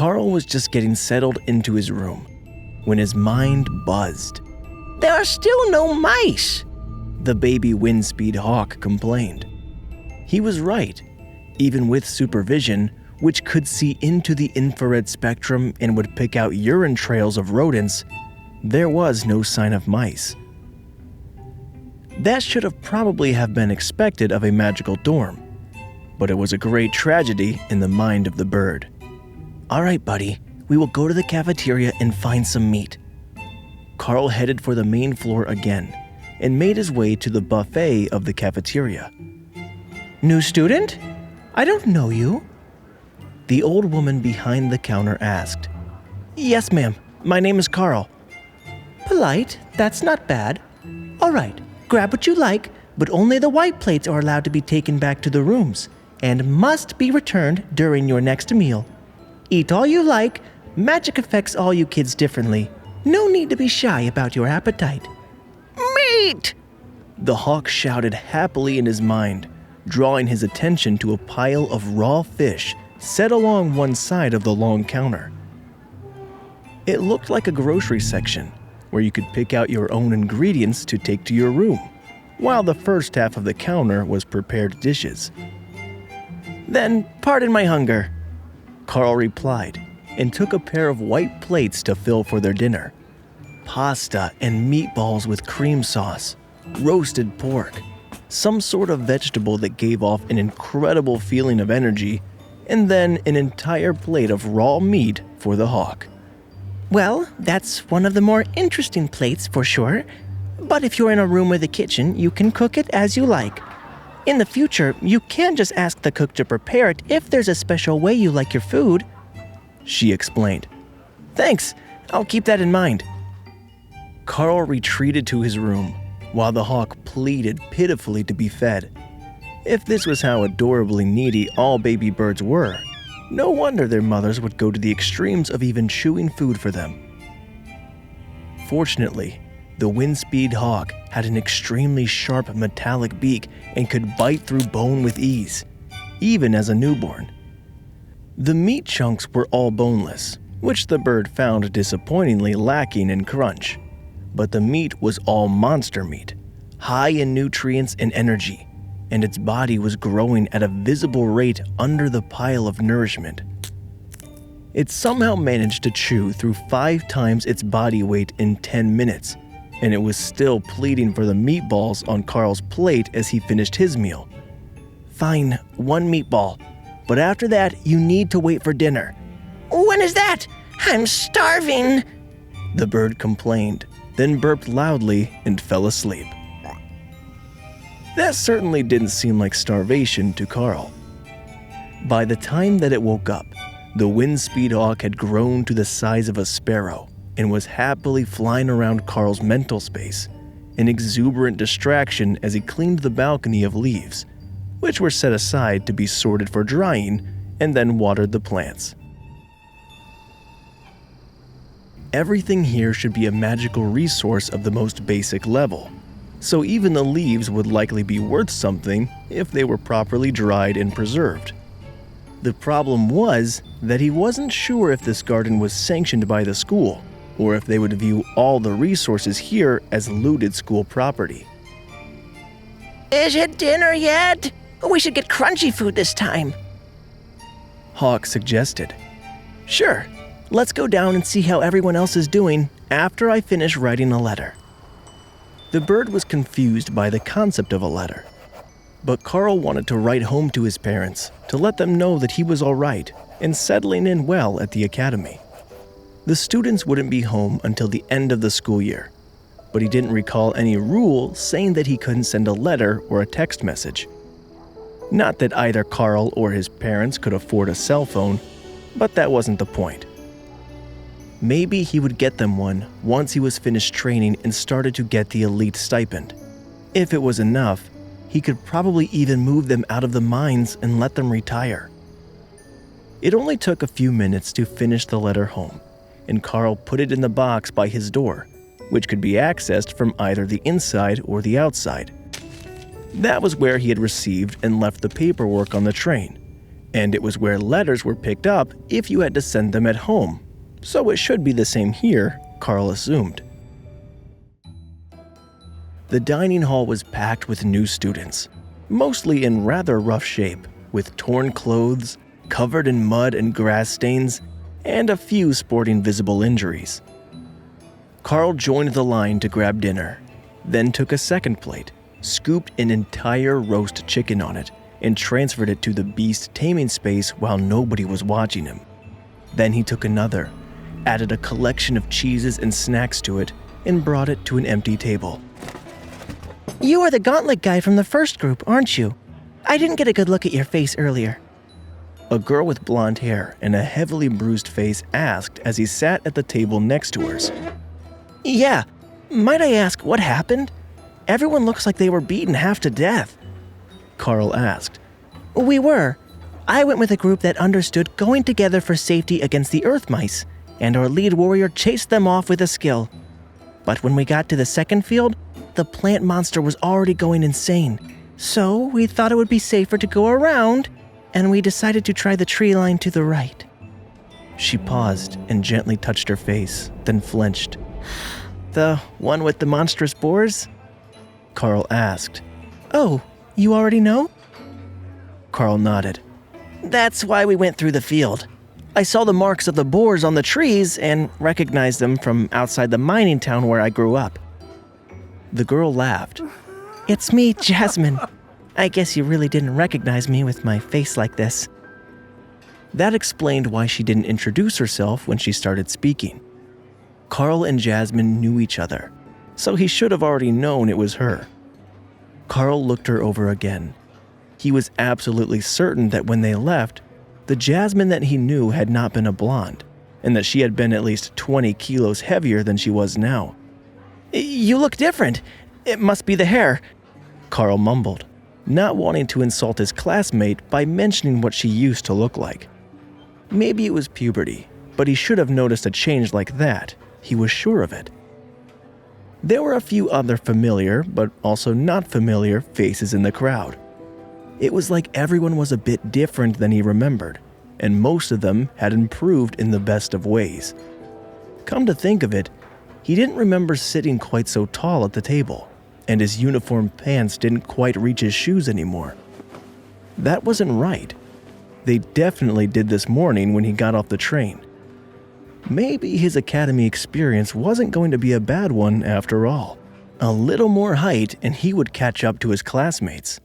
Karl was just getting settled into his room when his mind buzzed. "There are still no mice," the baby Windspeed Hawk complained. He was right. Even with supervision, which could see into the infrared spectrum and would pick out urine trails of rodents, there was no sign of mice. That should have probably have been expected of a magical dorm, but it was a great tragedy in the mind of the bird. "All right, buddy, we will go to the cafeteria and find some meat." Karl headed for the main floor again and made his way to the buffet of the cafeteria. "New student? I don't know you." The old woman behind the counter asked. "Yes, ma'am. My name is Karl." "Polite, that's not bad. All right, grab what you like, but only the white plates are allowed to be taken back to the rooms and must be returned during your next meal. Eat all you like. Magic affects all you kids differently. No need to be shy about your appetite." "Meat!" The hawk shouted happily in his mind, drawing his attention to a pile of raw fish set along one side of the long counter. It looked like a grocery section where you could pick out your own ingredients to take to your room, while the first half of the counter was prepared dishes. "Then pardon my hunger," Karl replied, and took a pair of white plates to fill for their dinner. Pasta and meatballs with cream sauce, roasted pork, some sort of vegetable that gave off an incredible feeling of energy, and then an entire plate of raw meat for the hawk. "Well, that's one of the more interesting plates for sure. But if you're in a room with a kitchen, you can cook it as you like. In the future, you can just ask the cook to prepare it if there's a special way you like your food," she explained. "Thanks, I'll keep that in mind." Karl retreated to his room, while the hawk pleaded pitifully to be fed. If this was how adorably needy all baby birds were, no wonder their mothers would go to the extremes of even chewing food for them. Fortunately, the Windspeed Hawk had an extremely sharp metallic beak and could bite through bone with ease, even as a newborn. The meat chunks were all boneless, which the bird found disappointingly lacking in crunch. But the meat was all monster meat, high in nutrients and energy, and its body was growing at a visible rate under the pile of nourishment. It somehow managed to chew through 5 times its body weight in 10 minutes, and it was still pleading for the meatballs on Karl's plate as he finished his meal. "Fine, 1 meatball, but after that you need to wait for dinner." "When is that? I'm starving," the bird complained, then burped loudly and fell asleep. That certainly didn't seem like starvation to Karl. By the time that it woke up, the Windspeed Hawk had grown to the size of a sparrow and was happily flying around Karl's mental space, an exuberant distraction as he cleaned the balcony of leaves, which were set aside to be sorted for drying, and then watered the plants. Everything here should be a magical resource of the most basic level, so even the leaves would likely be worth something if they were properly dried and preserved. The problem was that he wasn't sure if this garden was sanctioned by the school, or if they would view all the resources here as looted school property. "Is it dinner yet? We should get crunchy food this time," Hawk suggested. "Sure, let's go down and see how everyone else is doing after I finish writing a letter." The bird was confused by the concept of a letter, but Karl wanted to write home to his parents to let them know that he was all right and settling in well at the academy. The students wouldn't be home until the end of the school year, but he didn't recall any rule saying that he couldn't send a letter or a text message. Not that either Karl or his parents could afford a cell phone, but that wasn't the point. Maybe he would get them one once he was finished training and started to get the elite stipend. If it was enough, he could probably even move them out of the mines and let them retire. It only took a few minutes to finish the letter home, and Karl put it in the box by his door, which could be accessed from either the inside or the outside. That was where he had received and left the paperwork on the train, and it was where letters were picked up if you had to send them at home, so it should be the same here, Karl assumed. The dining hall was packed with new students, mostly in rather rough shape, with torn clothes, covered in mud and grass stains, and a few sporting visible injuries. Karl joined the line to grab dinner, then took a second plate, scooped an entire roast chicken on it, and transferred it to the beast taming space while nobody was watching him. Then he took another, added a collection of cheeses and snacks to it, and brought it to an empty table. You are the gauntlet guy from the first group, aren't you? I didn't get a good look at your face earlier. A girl with blonde hair and a heavily bruised face asked as he sat at the table next to hers. Yeah, might I ask what happened? Everyone looks like they were beaten half to death. Karl asked. We were. I went with a group that understood going together for safety against the earth mice, and our lead warrior chased them off with a skill. But when we got to the second field, the plant monster was already going insane. So we thought it would be safer to go around, and we decided to try the tree line to the right. She paused and gently touched her face, then flinched. The one with the monstrous boars? Karl asked. Oh, you already know? Karl nodded. That's why we went through the field. I saw the marks of the boars on the trees and recognized them from outside the mining town where I grew up. The girl laughed. It's me, Jasmine. I guess you really didn't recognize me with my face like this. That explained why she didn't introduce herself when she started speaking. Karl and Jasmine knew each other, so he should have already known it was her. Karl looked her over again. He was absolutely certain that when they left, the Jasmine that he knew had not been a blonde, and that she had been at least 20 kilos heavier than she was now. You look different. It must be the hair, Karl mumbled, not wanting to insult his classmate by mentioning what she used to look like. Maybe it was puberty, but he should have noticed a change like that. He was sure of it. There were a few other familiar, but also not familiar, faces in the crowd. It was like everyone was a bit different than he remembered, and most of them had improved in the best of ways. Come to think of it, he didn't remember sitting quite so tall at the table, and his uniform pants didn't quite reach his shoes anymore. That wasn't right. They definitely did this morning when he got off the train. Maybe his academy experience wasn't going to be a bad one after all. A little more height and he would catch up to his classmates.